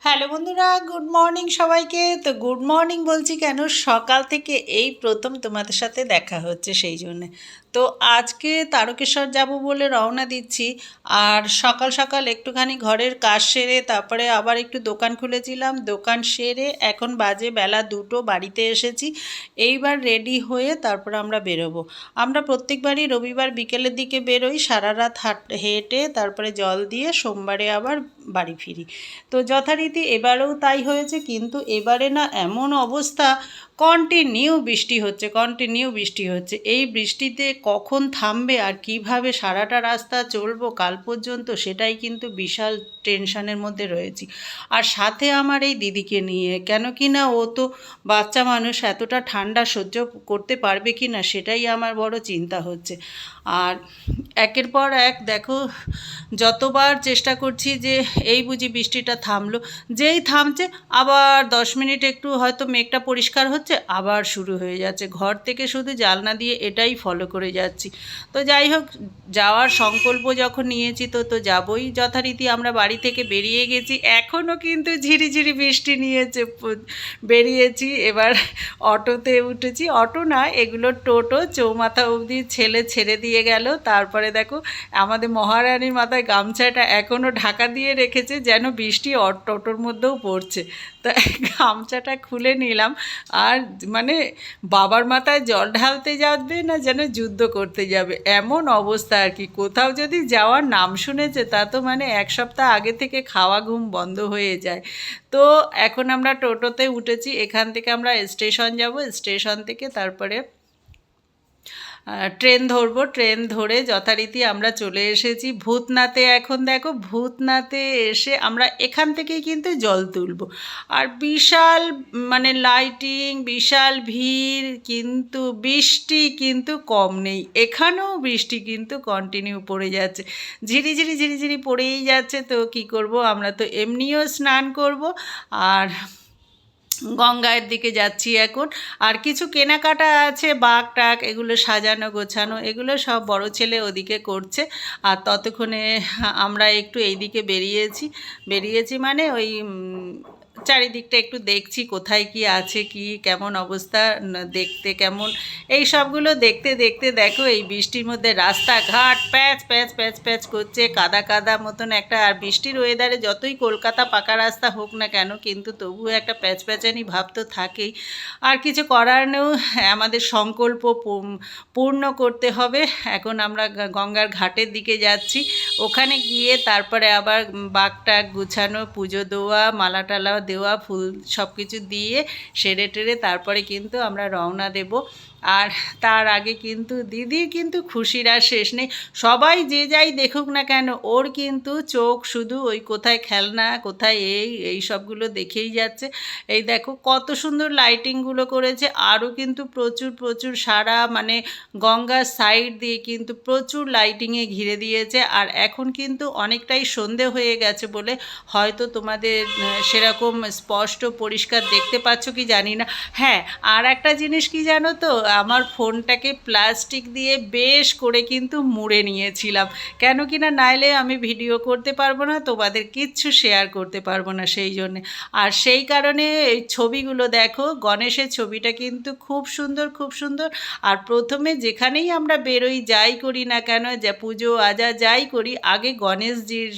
Hello বন্ধুরা, good morning সবাইকে। তো গুড মর্নিং বলছি কেন, সকাল থেকে এই প্রথম তোমাদের সাথে দেখা হচ্ছে সেই জন্যে। তো আজকে তারকেশ্বর যাব বলে রওনা দিচ্ছি। আর সকাল সকাল একটুখানি ঘরের কাজ সেরে তারপরে আবার একটু দোকান খুলেছিলাম, দোকান সেরে এখন বাজে বেলা 2টো, বাড়িতে এসেছি। এইবার রেডি হয়ে তারপর আমরা বেরোবো। আমরা প্রত্যেকবারই রবিবার বিকেলের দিকে বেরোই, সারা রাত হেঁটে তারপরে জল দিয়ে সোমবারে আবার বাড়ি ফিরি। তো যথারীতি এবারেও তাই হয়েছে, কিন্তু এবারে না এমন অবস্থা, কন্টিনিউ বৃষ্টি হচ্ছে। এই বৃষ্টিতে কখন থামবে আর কিভাবে সারাটা রাস্তা চলবো কাল পর্যন্ত, সেটাই কিন্তু বিশাল টেনশনের মধ্যে রয়েছি। আর সাথে আমার এই দিদিকে নিয়ে, কেন কি না ও তো বাচ্চা মানুষ, এতটা ঠান্ডা সহ্য করতে পারবে কি না সেটাই আমার বড় চিন্তা হচ্ছে। আর একের পর এক দেখো, যতবার চেষ্টা করছি যে এই বুঝি বৃষ্টিটা থামলো, যেই থামছে আবার 10 মিনিট একটু হয়তো মেঘটা পরিষ্কার হচ্ছে, আবার শুরু হয়ে যাচ্ছে। ঘর থেকে শুধু জানলা দিয়ে এটাই ফলো করে যাচ্ছি। তো যাই হোক, যাওয়ার সংকল্প যখন নিয়েছি তো যাবই। যথারীতি আমরা বাড়ি থেকে বেরিয়ে গেছি, এখনও কিন্তু ঝিরিঝিরি বৃষ্টি নিয়েছে। বেরিয়েছি, এবার অটোতে উঠেছি। অটো না, এগুলো টোটো, চৌমাথা অবধি ছেলে ছেড়ে দিয়ে গেল। তারপরে দেখো, আমাদের মহারানীর মাথায় গামছাটা এখনও ঢাকা দিয়ে রেখেছে, যেন বৃষ্টি টোটোর মধ্যেও পড়ছে। তো গামছাটা খুলে নিলাম। আর মানে বাবার মাথায় জল ঢালতে যাবে না যেন যুদ্ধ করতে যাবে, এমন অবস্থা আর কি। কোথাও যদি যাওয়ার নাম শুনেছে তা তো মানে 1 সপ্তাহ আগে থেকে খাওয়া ঘুম বন্ধ হয়ে যায়। তো এখন আমরা টোটোতে উঠেছি, এখান থেকে আমরা স্টেশন যাব, স্টেশন থেকে তারপরে ট্রেন ধরবো। ট্রেন ধরে যথারীতি আমরা চলে এসেছি ভূতনাথে। এখন দেখো, ভূতনাথে এসে আমরা এখান থেকেই কিন্তু জল তুলব। আর বিশাল মানে লাইটিং, বিশাল ভিড়, কিন্তু বৃষ্টি কিন্তু কম নেই। এখানেও বৃষ্টি কিন্তু কন্টিনিউ পড়ে যাচ্ছে, ঝিরিঝিরি ঝিরিঝিরি পড়েই যাচ্ছে। তো কি করব, আমরা তো এমনিও স্নান করব আর গঙ্গার দিকে যাচ্ছি এখন। আর কিছু কেনাকাটা আছে, বাগ টাগ এগুলো সাজানো গোছানো, এগুলো সব বড় ছেলে ওদিকে করছে। আর ততক্ষণে আমরা একটু এইদিকে বেরিয়েছি মানে ওই চারিদিকটা একটু দেখছি, কোথায় কি আছে, কি কেমন অবস্থা, দেখতে কেমন, এই সবগুলো দেখতে দেখতে দেখো, এই বৃষ্টির মধ্যে রাস্তাঘাট প্যাচ প্যাচ প্যাচ প্যাচ করছে, কাদা কাদা মতন একটা। আর বৃষ্টির ওয়েদারে যতই কলকাতা পাকা রাস্তা হোক না কেন, কিন্তু তবুও একটা প্যাচ প্যাচানি ভাব তো থাকেই। আর কিছু করার নেই, আমাদের সংকল্প পূর্ণ করতে হবে। এখন আমরা গঙ্গার ঘাটের দিকে যাচ্ছি, ওখানে গিয়ে তারপরে আবার বাগটাগ গুছানো, পুজো দেওয়া, মালা টালা দেওয়া, ফুল সব কিছু দিয়ে সেরে টেরে তারপরে কিন্তু আমরা রওনা দেব। আর তার আগে কিন্তু দিদির কিন্তু খুশির আর শেষ নেই। সবাই যে যাই দেখুক না কেন, ওর কিন্তু চোখ শুধু ওই কোথায় খেলনা, কোথায় এই সবগুলো দেখেই যাচ্ছে। এই দেখো কত সুন্দর লাইটিংগুলো করেছে, আরও কিন্তু প্রচুর প্রচুর সারা মানে গঙ্গার সাইড দিয়ে কিন্তু প্রচুর লাইটিংয়ে ঘিরে দিয়েছে। আর এখন কিন্তু অনেকটাই সন্ধে হয়ে গেছে বলে হয়তো তোমাদের সেরকম স্পষ্ট পরিষ্কার দেখতে পাচ্ছ কি জানি না। হ্যাঁ, আর একটা জিনিস কি জানো তো, আমার ফোনটাকে প্লাস্টিক দিয়ে বেশ করে কিন্তু মুড়ে নিয়েছিলাম, কেন কি না নাইলে আমি ভিডিও করতে পারবো না, তোমাদের কিচ্ছু শেয়ার করতে পারবো না সেই জন্যে। আর সেই কারণে এই ছবিগুলো দেখো, গণেশের ছবিটা কিন্তু খুব সুন্দর, খুব সুন্দর। আর প্রথমে যেখানেই আমরা বেরোই, যাই করি না কেন, যা পুজো আজা যাই করি, আগে গণেশজির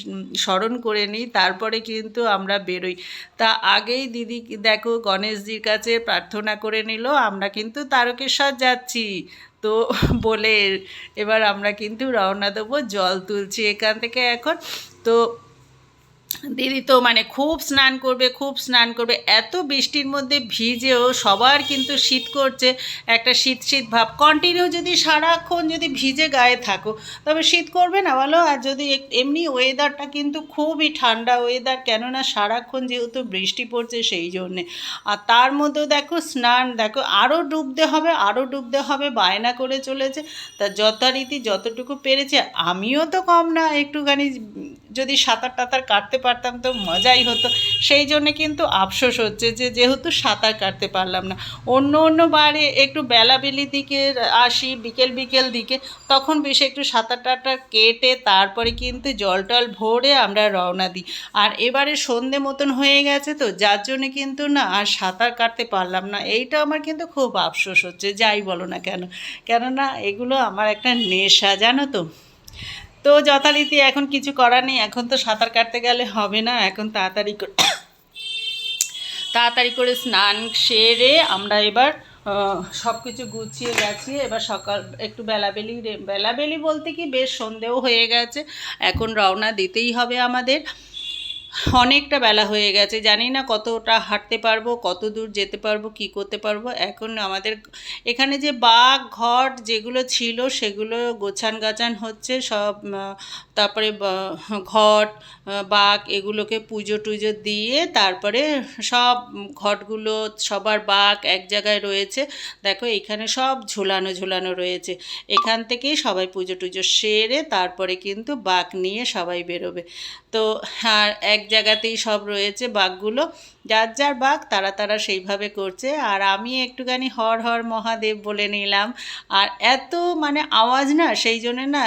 স্মরণ করে নিই, তারপরে কিন্তু আমরা বেরোই। তা আগেই দিদি দেখো গণেশজির কাছে প্রার্থনা করে নিল, আমরা কিন্তু তারকেশ্বর যাচ্ছি তো বলে এবার আমরা কিন্তু রওনা দেবো। জল তুলছি এখান থেকে এখন। তো দিদি তো মানে খুব স্নান করবে, খুব স্নান করবে। এত বৃষ্টির মধ্যে ভিজেও সবার কিন্তু শীত করছে, একটা শীত শীত ভাব। কন্টিনিউ যদি সারাক্ষণ যদি ভিজে গায়ে থাকো তবে শীত করবে না বলো? আর যদি এমনি ওয়েদারটা কিন্তু খুবই ঠান্ডা ওয়েদার, কেননা সারাক্ষণ যেহেতু বৃষ্টি পড়ছে সেই জন্যে। আর তার মধ্যেও দেখো স্নান, দেখো আরও ডুবতে হবে, আরও ডুবতে হবে, বায়না করে চলেছে। তা যথারীতি যতটুকু পেরেছে, আমিও তো কম না, একটুখানি যদি সাঁতার টাতার কাটতে পারতাম তো মজাই হতো। সেই জন্যে কিন্তু আফসোস হচ্ছে যে যেহেতু সাঁতার কাটতে পারলাম না। অন্য অন্য বারে একটু বেলাবেলির দিকে আসি, বিকেল বিকেল দিকে, তখন বেশি একটু সাঁতার টাতার কেটে তারপরে কিন্তু জল টল ভরে আমরা রওনা দিই। আর এবারে সন্ধে মতন হয়ে গেছে তো, যার জন্যে কিন্তু না আর সাঁতার কাটতে পারলাম না। এইটা আমার কিন্তু খুব আফসোস হচ্ছে, যাই বলো না কেন, কেননা এগুলো আমার একটা নেশা, জানো তো। তো যথারীতি এখন কিছু করার নেই, এখন তো সাঁতার কাটতে গেলে হবে না, এখন তাড়াতাড়ি করে স্নান সেরে আমরা এবার সব কিছু গুছিয়ে গাছিয়ে এবার সকাল একটু বেলাবেলি বলতে কি বেশ সন্ধেও হয়ে গেছে, এখন রওনা দিতেই হবে আমাদের। অনেকটা বেলা হয়ে গেছে, জানি না কতটা হাঁটতে পারবো, কত দূর যেতে পারবো, কি করতে পারবো। এখন আমাদের এখানে যে বাঘ ঘট যেগুলো ছিল সেগুলো গোছান গাছান হচ্ছে সব, তারপরে ঘট বাঘ এগুলোকে পুজো টুজো দিয়ে তারপরে সব ঘটগুলো সবার বাঘ এক জায়গায় রয়েছে। দেখো এখানে সব ঝোলানো ঝোলানো রয়েছে, এখান থেকেই সবাই পুজো টুজো সেরে তারপরে কিন্তু বাঘ নিয়ে সবাই বেরোবে। তো আর এক জায়গাতেই সব রয়েছে বাঘগুলো, যার যার বাঘ তারা তারা সেইভাবে করছে। আর আমি একটুখানি হর হর মহাদেব বলে নিলাম। আর এত মানে আওয়াজ না, সেই জন্যে না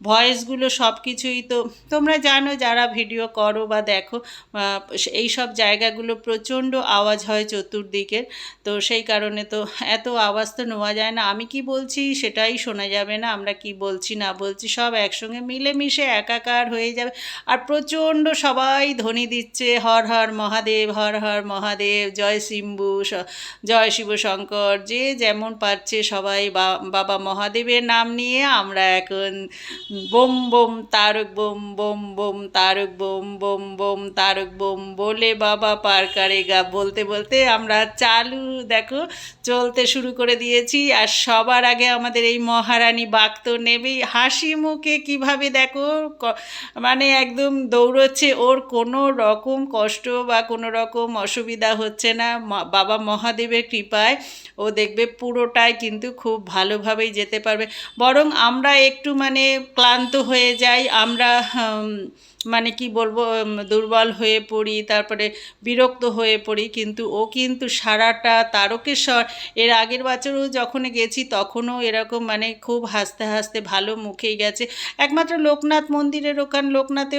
ভয়েসগুলো সব কিছুই তো তোমরা জানো যারা ভিডিও করো বা দেখো, এই সব জায়গাগুলো প্রচণ্ড আওয়াজ হয় চতুর্দিকের। তো সেই কারণে তো এত আওয়াজ তো নেওয়া যায় না, আমি কি বলছি সেটাই শোনা যাবে না, আমরা কি বলছি না বলছি সব একসঙ্গে মিলেমিশে একাকার হয়ে যাবে। আর প্রচণ্ড সবাই ধ্বনি দিচ্ছে হর হর মহাদেব, হর হর মহাদেব, জয় শিম্বু, জয় শিব শঙ্কর, যে যেমন পারছে সবাই বাবা মহাদেবের নাম নিয়ে আমরা এখন bomb bomb Tarak bomb, bomb bomb Tarak bomb, bomb bomb Tarak bomb বলে বাবা পার করেগা বলতে বলতে আমরা চালু দেখো চলতে শুরু করে দিয়েছি। আর সবার আগে আমাদের এই মহারানী বাঘ তো নেবেই, হাসি মুখে কিভাবে দেখো মানে একদম দৌড়চ্ছে, ওর কোনো রকম কষ্ট বা কোনো রকম অসুবিধা হচ্ছে না বাবা মহাদেবের কৃপায়। ও দেখবে পুরোটাই কিন্তু খুব ভালোভাবেই যেতে পারবে। বরং আমরা একটু মানে ক্লান্ত হয়ে যাই, আমরা মানে কি বলবো দুর্বল হয়ে পড়ি, তারপরে বিরক্ত হয়ে পড়ি, কিন্তু ও কিন্তু সারাটা তারকেশ্বর, এর আগের বছরও যখন গেছি তখনও এরকম মানে খুব হাসতে হাসতে ভালো মুখেই গেছে। একমাত্র লোকনাথ মন্দিরের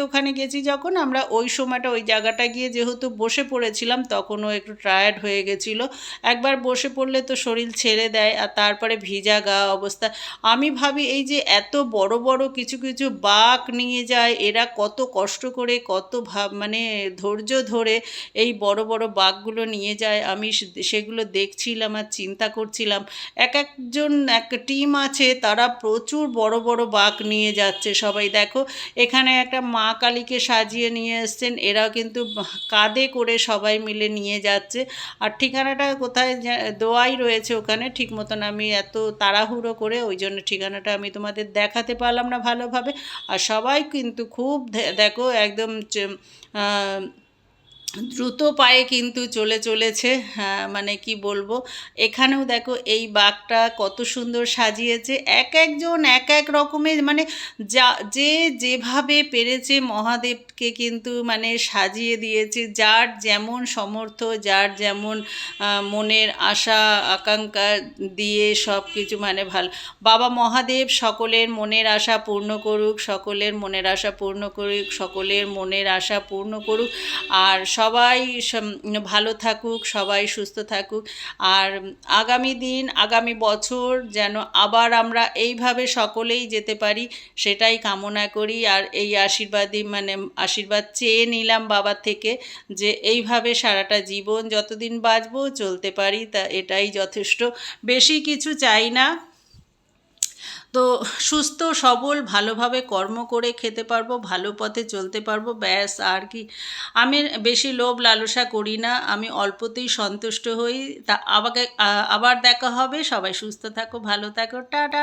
ওখানে গেছি যখন আমরা, ওই সময়টা ওই জায়গাটা গিয়ে যেহেতু বসে পড়েছিলাম তখনও একটু টায়ার্ড হয়ে গেছিলো। একবার বসে পড়লে তো শরীর ছেড়ে দেয়, আর তারপরে ভিজা গা অবস্থা। আমি ভাবি এই যে এত বড় বড় কিছু কিছু বাঘ নিয়ে যায়, এরা কত কষ্ট করে কত মানে ধৈর্য ধরে এই বড় বড় বাঘগুলো নিয়ে যায়। আমি সেগুলো দেখছিলাম আর চিন্তা করছিলাম, এক একজন এক টিম আছে তারা প্রচুর বড় বড় বাঘ নিয়ে যাচ্ছে। সবাই দেখো এখানে একটা মা কালীকে সাজিয়ে নিয়ে এসছেন, এরাও কিন্তু কাঁধে করে সবাই মিলে নিয়ে যাচ্ছে। আর ঠিকানাটা কোথায় দেওয়াই রয়েছে ওখানে, ঠিক মতন আমি এত তাড়াহুড়ো করে ওই জন্য ঠিকানাটা আমি তোমাদের দেখাতে পারলাম না ভালোভাবে। আর সবাই কিন্তু খুব দেখো একদম দ্রুত পায়ে কিন্তু চলেছে। হ্যাঁ মানে কি বলবো, এখানেও দেখো এই বাঘটা কত সুন্দর সাজিয়েছে, এক একজন এক এক রকমের মানে যে যেভাবে পেরেছে মহাদেবকে কিন্তু মানে সাজিয়ে দিয়েছে, যার যেমন সমর্থ, যার যেমন মনের আশা আকাঙ্ক্ষা দিয়ে সব কিছু মানে ভালো। বাবা মহাদেব সকলের মনের আশা পূর্ণ করুক, সকলের মনের আশা পূর্ণ করুক, সকলের মনের আশা পূর্ণ করুক। আর সবাই ভালো থাকুক, সবাই সুস্থ থাকুক। আর আগামী দিন আগামী বছর যেন আবার আমরা এইভাবে সকলেই যেতে পারি সেটাই কামনা করি। আর এই আশীর্বাদই মানে আশীর্বাদ চেয়ে নিলাম বাবার থেকে যে এইভাবে সারাটা জীবন যতদিন বাঁচবো চলতে পারি, তা এটাই যথেষ্ট, বেশি কিছু চাই না। তো সুস্থ সবল ভালোভাবে কর্ম করে খেতে পারবো, ভালো পথে চলতে পারবো, ব্যাস আর কি। আমি বেশি লোভ লালসা করি না, আমি অল্পতেই সন্তুষ্ট হই। তা আবার দেখা হবে, সবাই সুস্থ থাকো, ভালো থাকো, টাটা।